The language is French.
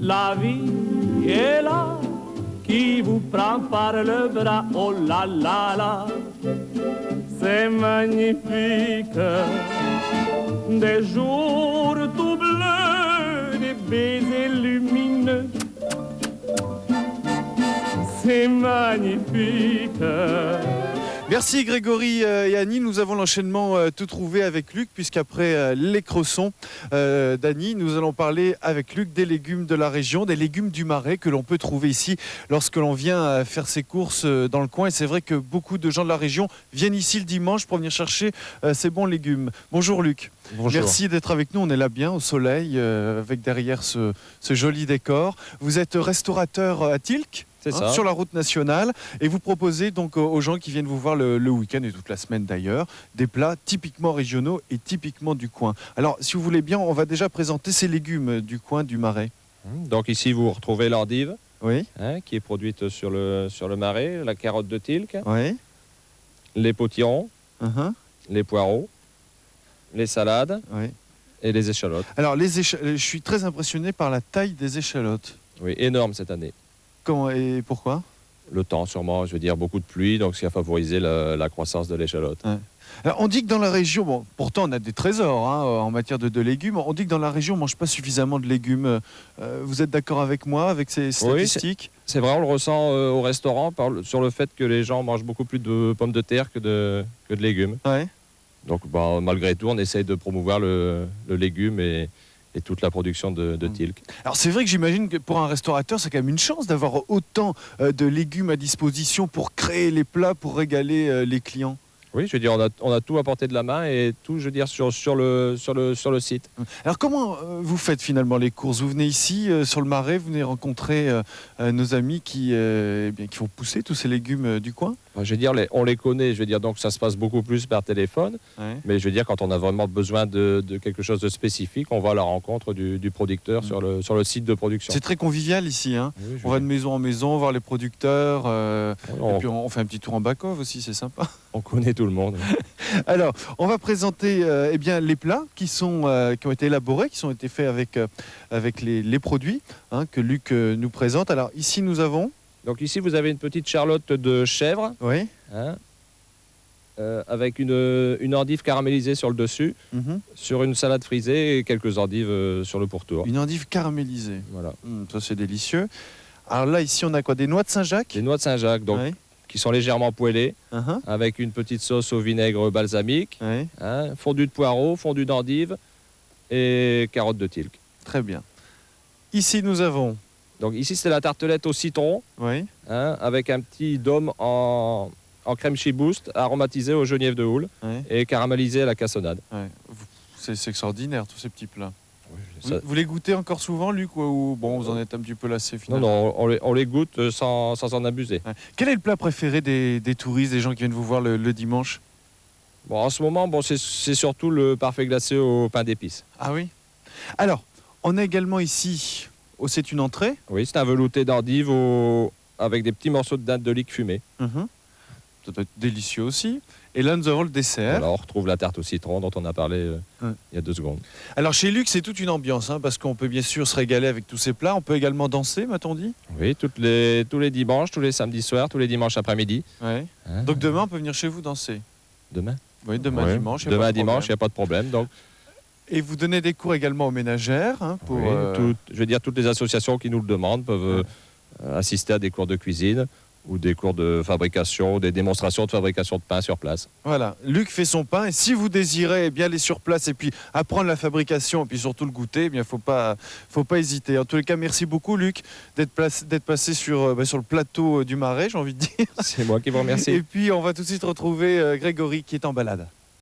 La vie est là, qui vous prend par le bras, oh là là là, c'est magnifique. Des jours tout bleus, des baisers lumineux, c'est magnifique. Merci Grégory et Annie, nous avons l'enchaînement tout trouvé avec Luc, puisqu'après les cressons d'Annie, nous allons parler avec Luc des légumes de la région, des légumes du Marais que l'on peut trouver ici lorsque l'on vient faire ses courses dans le coin. Et c'est vrai que beaucoup de gens de la région viennent ici le dimanche pour venir chercher ces bons légumes. Bonjour Luc. Bonjour. Merci d'être avec nous, on est là bien au soleil avec derrière ce joli décor. Vous êtes restaurateur à Tilk, sur la route nationale, et vous proposez donc aux gens qui viennent vous voir le week-end et toute la semaine d'ailleurs, des plats typiquement régionaux et typiquement du coin. Alors si vous voulez bien, on va déjà présenter ces légumes du coin du Marais. Donc ici vous retrouvez l'endive, oui. Qui est produite sur le Marais, la carotte de Tilk, Oui. les potirons, les poireaux, les salades, oui. Et les échalotes. Alors je suis très impressionné par la taille des échalotes. Oui, énorme cette année. Comment et pourquoi? Le temps sûrement, je veux dire beaucoup de pluie, donc ce qui a favorisé la croissance de l'échalote. Ouais. Alors, on dit que dans la région, bon, pourtant on a des trésors en matière de légumes, on dit que dans la région on ne mange pas suffisamment de légumes. Vous êtes d'accord avec moi, avec ces statistiques? Oui, c'est vrai, on le ressent au restaurant sur le fait que les gens mangent beaucoup plus de pommes de terre que de légumes. Ouais. Donc malgré tout, on essaye de promouvoir le légume et toute la production de Tilk. Alors c'est vrai que j'imagine que pour un restaurateur, c'est quand même une chance d'avoir autant de légumes à disposition pour créer les plats, pour régaler les clients. Oui, je veux dire, on a tout à portée de la main et tout, je veux dire, sur le site. Alors comment vous faites finalement les courses? Vous venez ici sur le Marais, vous venez rencontrer nos amis qui font pousser tous ces légumes du coin? Je veux dire, on les connaît, je veux dire, donc ça se passe beaucoup plus par téléphone. Ouais. Mais je veux dire, quand on a vraiment besoin de quelque chose de spécifique, on va à la rencontre du producteur sur le site de production. C'est très convivial ici, hein. Oui, on va de maison en maison voir les producteurs, et puis on fait un petit tour en back-off aussi, c'est sympa. On connaît tout le monde. Alors, on va présenter les plats qui ont été élaborés, qui ont été faits avec les produits que Luc nous présente. Alors ici, nous avons... Donc ici, vous avez une petite charlotte de chèvre, oui. Avec une endive caramélisée sur le dessus, sur une salade frisée et quelques endives sur le pourtour. Une endive caramélisée. Voilà. Ça, c'est délicieux. Alors là, ici, on a quoi? Des noix de Saint-Jacques? Des noix de Saint-Jacques, donc, qui sont légèrement poêlées, avec une petite sauce au vinaigre balsamique, fondu de poireaux, fondu d'endive et carottes de Tilk. Très bien. Ici, nous avons... Donc ici, c'est la tartelette au citron, avec un petit dôme en crème chibouste, aromatisé au genièvre de houle et caramélisé à la cassonade. Ouais. C'est extraordinaire, tous ces petits plats. Oui, vous les goûtez encore souvent, Luc, ou bon, vous en êtes un petit peu lassé finalement? Non, on les goûte sans en abuser. Ouais. Quel est le plat préféré des touristes, des gens qui viennent vous voir le dimanche? Bon, en ce moment, c'est surtout le parfait glacé au pain d'épices. Ah oui? Alors, on a également ici... Oh, c'est une entrée? Oui, c'est un velouté d'endive avec des petits morceaux de dinde de lique fumée. Ça doit être délicieux aussi. Et là, nous avons le dessert. Voilà, on retrouve la tarte au citron dont on a parlé il y a 2 secondes. Alors, chez Luc, c'est toute une ambiance, parce qu'on peut bien sûr se régaler avec tous ces plats. On peut également danser, m'a-t-on dit? Oui, tous les dimanches, tous les samedis soirs, tous les dimanches après-midi. Ouais. Donc demain, on peut venir chez vous danser? Demain? Oui, demain dimanche. Demain dimanche, il n'y a pas de problème. Donc... Et vous donnez des cours également aux ménagères pour... Oui, je veux dire, toutes les associations qui nous le demandent peuvent assister à des cours de cuisine ou des cours de fabrication, ou des démonstrations de fabrication de pain sur place. Voilà, Luc fait son pain et si vous désirez bien aller sur place et puis apprendre la fabrication et puis surtout le goûter, il ne faut pas hésiter. En tous les cas, merci beaucoup Luc d'être passé sur le plateau du Marais, j'ai envie de dire. C'est moi qui vous remercie. Et puis on va tout de suite retrouver Grégory qui est en balade.